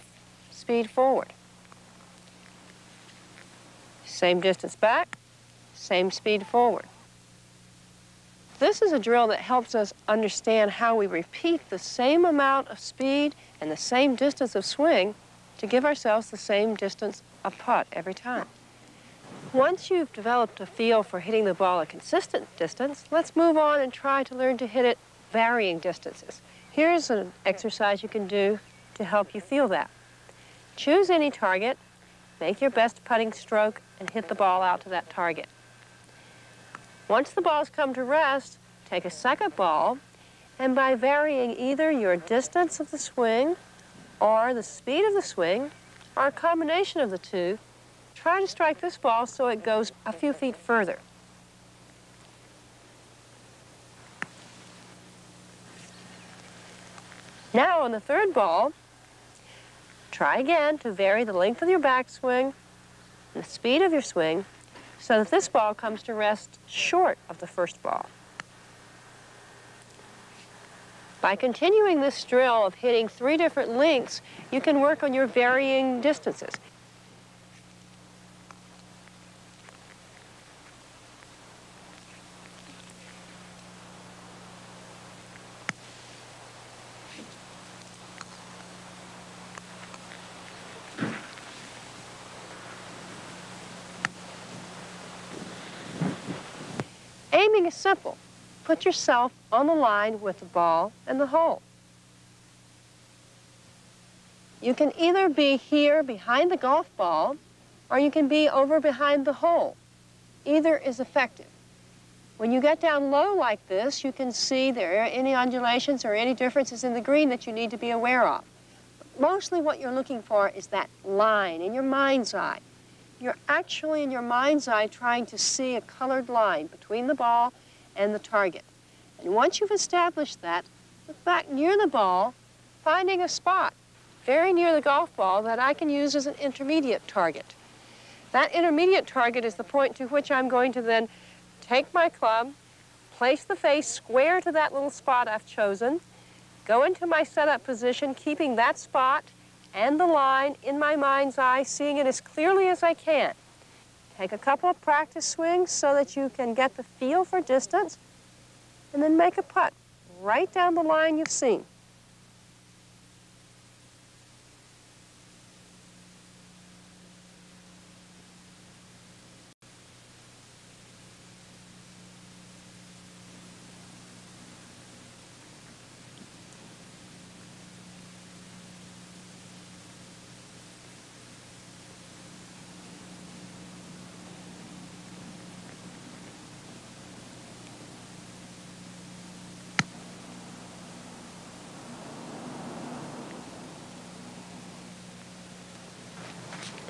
speed forward. Same distance back, same speed forward. This is a drill that helps us understand how we repeat the same amount of speed and the same distance of swing to give ourselves the same distance of putt every time. Once you've developed a feel for hitting the ball a consistent distance, let's move on and try to learn to hit it varying distances. Here's an exercise you can do to help you feel that. Choose any target, make your best putting stroke, and hit the ball out to that target. Once the balls come to rest, take a second ball, and by varying either your distance of the swing or the speed of the swing, or a combination of the two, try to strike this ball so it goes a few feet further. Now on the third ball, try again to vary the length of your backswing and the speed of your swing so that this ball comes to rest short of the first ball. By continuing this drill of hitting 3 different lengths, you can work on your varying distances. Aiming is simple. Put yourself on the line with the ball and the hole. You can either be here behind the golf ball, or you can be over behind the hole. Either is effective. When you get down low like this, you can see there are any undulations or any differences in the green that you need to be aware of. But mostly what you're looking for is that line in your mind's eye. you're actually in your mind's eye trying to see a colored line between the ball and the target. And once you've established that, look back near the ball, finding a spot very near the golf ball that I can use as an intermediate target. That intermediate target is the point to which I'm going to then take my club, place the face square to that little spot I've chosen, go into my setup position, keeping that spot and the line in my mind's eye, seeing it as clearly as I can. Take a couple of practice swings so that you can get the feel for distance, and then make a putt right down the line you've seen.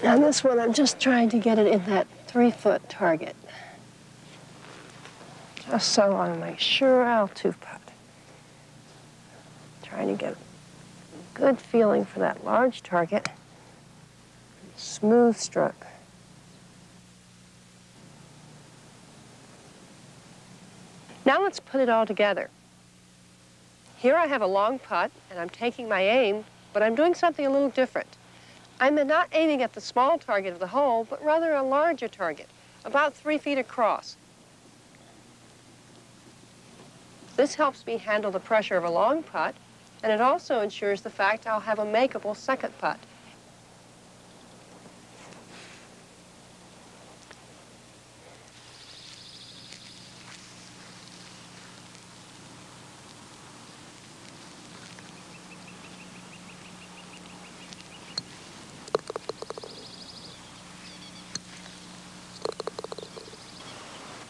Now this one, I'm just trying to get it in that 3-foot target. Just so on my sure L2 putt. Trying to get a good feeling for that large target. Smooth stroke. Now let's put it all together. Here I have a long putt, and I'm taking my aim, but I'm doing something a little different. I'm not aiming at the small target of the hole, but rather a larger target, about 3 feet across. This helps me handle the pressure of a long putt, and it also ensures the fact I'll have a makeable second putt.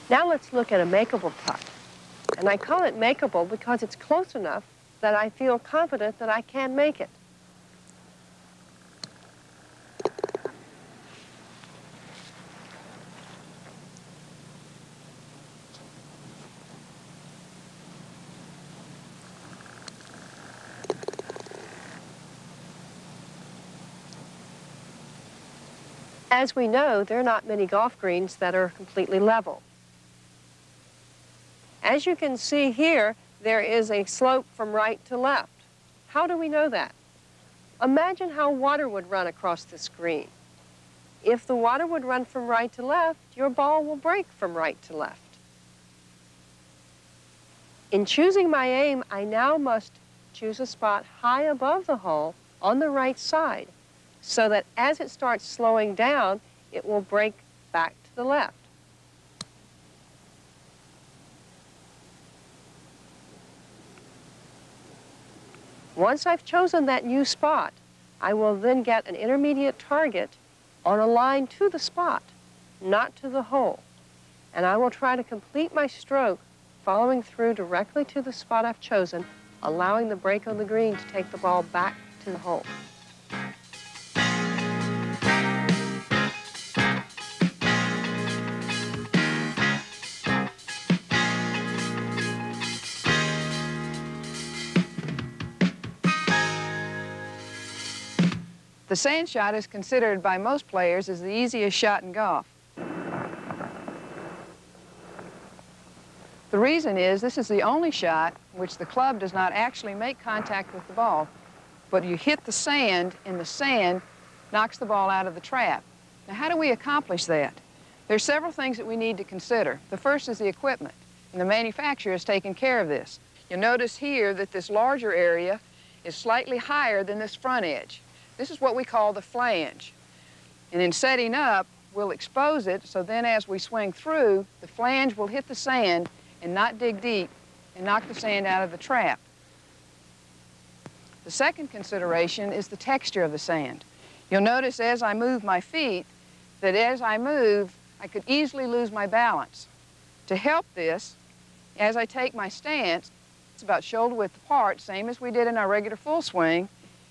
Now let's look at a makeable putt. And I call it makeable because it's close enough that I feel confident that I can make it. As we know, there are not many golf greens that are completely level. As you can see here, there is a slope from right to left. How do we know that? Imagine how water would run across this green. If the water would run from right to left, your ball will break from right to left. In choosing my aim, I now must choose a spot high above the hole on the right side, so that as it starts slowing down, it will break back to the left. Once I've chosen that new spot, I will then get an intermediate target on a line to the spot, not to the hole. And I will try to complete my stroke following through directly to the spot I've chosen, allowing the break on the green to take the ball back to the hole. The sand shot is considered by most players as the easiest shot in golf. The reason is this is the only shot in which the club does not actually make contact with the ball, but you hit the sand and the sand knocks the ball out of the trap. Now, how do we accomplish that? There's several things that we need to consider. The first is the equipment, and the manufacturer has taken care of this. You'll notice here that this larger area is slightly higher than this front edge. This is what we call the flange. And in setting up, we'll expose it, so then as we swing through, the flange will hit the sand and not dig deep and knock the sand out of the trap. The second consideration is the texture of the sand. You'll notice as I move my feet, that as I move, I could easily lose my balance. To help this, as I take my stance, it's about shoulder width apart, same as we did in our regular full swing,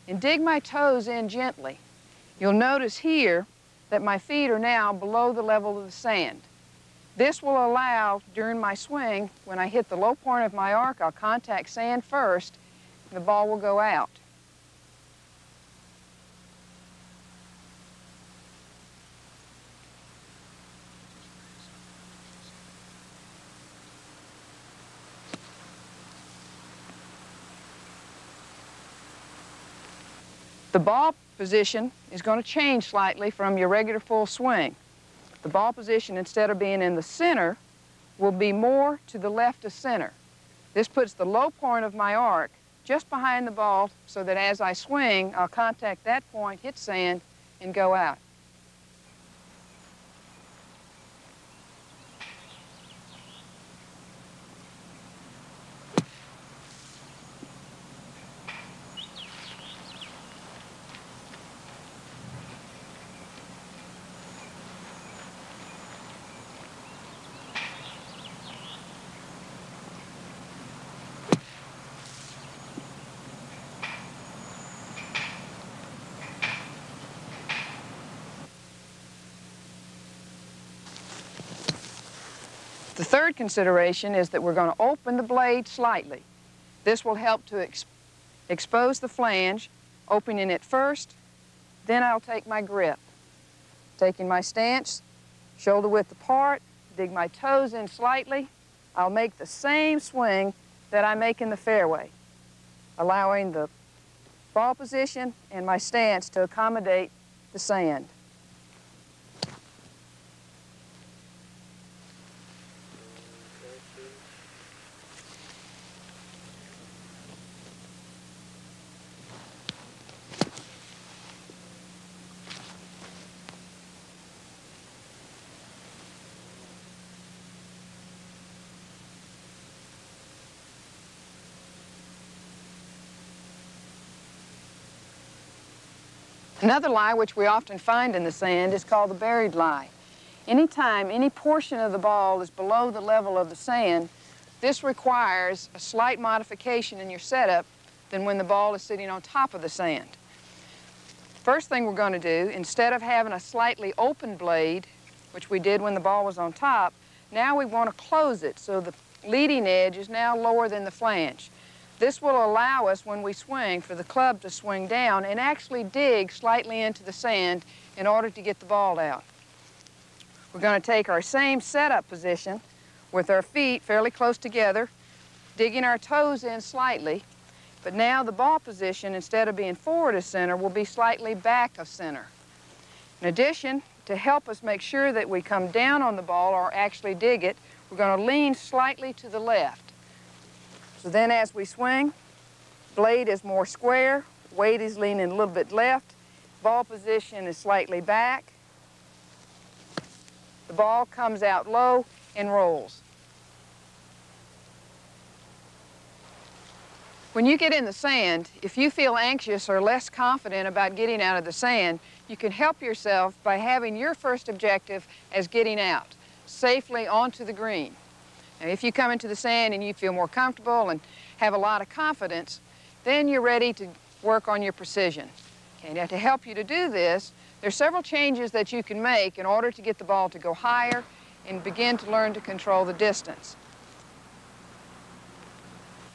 and dig my toes in gently. You'll notice here that my feet are now below the level of the sand. This will allow, during my swing, when I hit the low point of my arc, I'll contact sand first, and the ball will go out. The ball position is going to change slightly from your regular full swing. The ball position, instead of being in the center, will be more to the left of center. This puts the low point of my arc just behind the ball so that as I swing, I'll contact that point, hit sand, and go out. The third consideration is that we're going to open the blade slightly. This will help to expose the flange, opening it first, then I'll take my grip. Taking my stance, shoulder width apart, dig my toes in slightly, I'll make the same swing that I make in the fairway, allowing the ball position and my stance to accommodate the sand. Another lie which we often find in the sand is called the buried lie. Anytime any portion of the ball is below the level of the sand, this requires a slight modification in your setup than when the ball is sitting on top of the sand. First thing we're going to do, instead of having a slightly open blade, which we did when the ball was on top, now we want to close it so the leading edge is now lower than the flange. This will allow us, when we swing, for the club to swing down and actually dig slightly into the sand in order to get the ball out. We're going to take our same setup position with our feet fairly close together, digging our toes in slightly, but now the ball position, instead of being forward of center, will be slightly back of center. In addition, to help us make sure that we come down on the ball or actually dig it, we're going to lean slightly to the left. So then as we swing, blade is more square, weight is leaning a little bit left, ball position is slightly back, the ball comes out low and rolls. When you get in the sand, if you feel anxious or less confident about getting out of the sand, you can help yourself by having your first objective as getting out, safely onto the green. Now, if you come into the sand and you feel more comfortable and have a lot of confidence, then you're ready to work on your precision. Okay, now to help you to do this, there's several changes that you can make in order to get the ball to go higher and begin to learn to control the distance.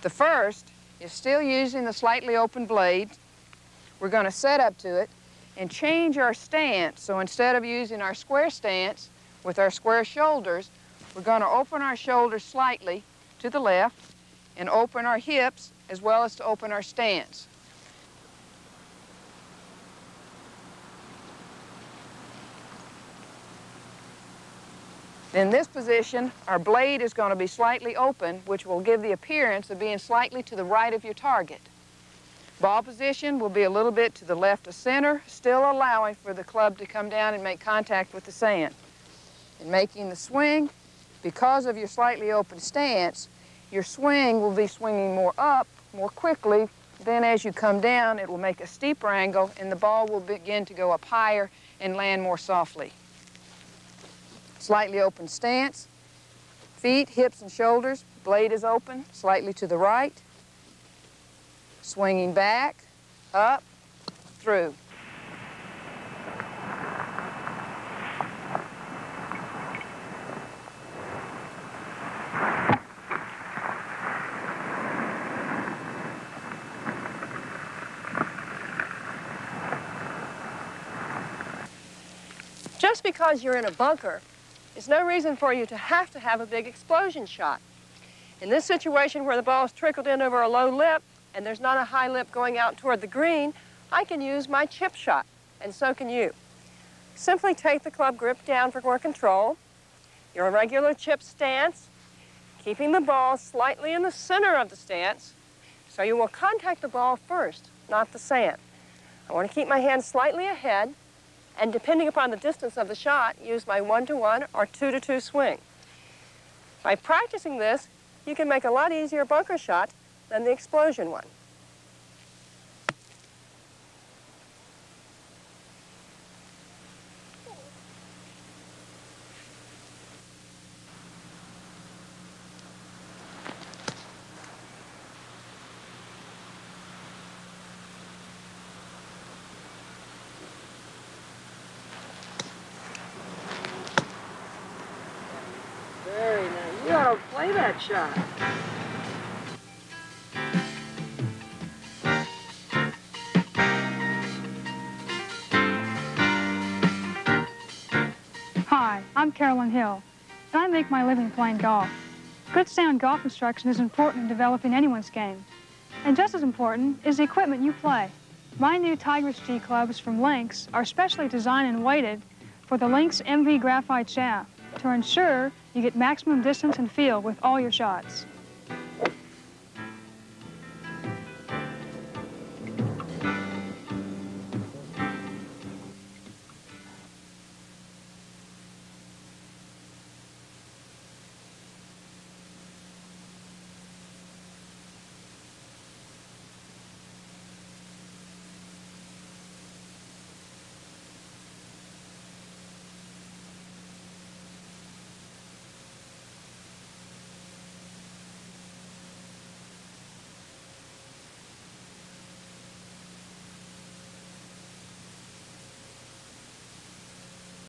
The first is still using the slightly open blade. We're going to set up to it and change our stance. So instead of using our square stance with our square shoulders, we're going to open our shoulders slightly to the left and open our hips as well as to open our stance. In this position, our blade is going to be slightly open, which will give the appearance of being slightly to the right of your target. Ball position will be a little bit to the left of center, still allowing for the club to come down and make contact with the sand. In making the swing, because of your slightly open stance, your swing will be swinging more up, more quickly. Then as you come down, it will make a steeper angle and the ball will begin to go up higher and land more softly. Slightly open stance, feet, hips, and shoulders, blade is open, slightly to the right, swinging back, up, through. Just because you're in a bunker is no reason for you to have a big explosion shot. In this situation where the ball's trickled in over a low lip and there's not a high lip going out toward the green, I can use my chip shot, and so can you. Simply take the club grip down for more control, your regular chip stance, keeping the ball slightly in the center of the stance, so you will contact the ball first, not the sand. I want to keep my hand slightly ahead, and depending upon the distance of the shot, use my 1-to-1 or 2-to-2 swing. By practicing this, you can make a lot easier bunker shot than the explosion one. Very nice. You ought to play that shot. Hi, I'm Carolyn Hill, and I make my living playing golf. Good sound golf instruction is important in developing anyone's game. And just as important is the equipment you play. My new Tigris G clubs from Lynx are specially designed and weighted for the Lynx MV graphite shaft to ensure you get maximum distance and feel with all your shots.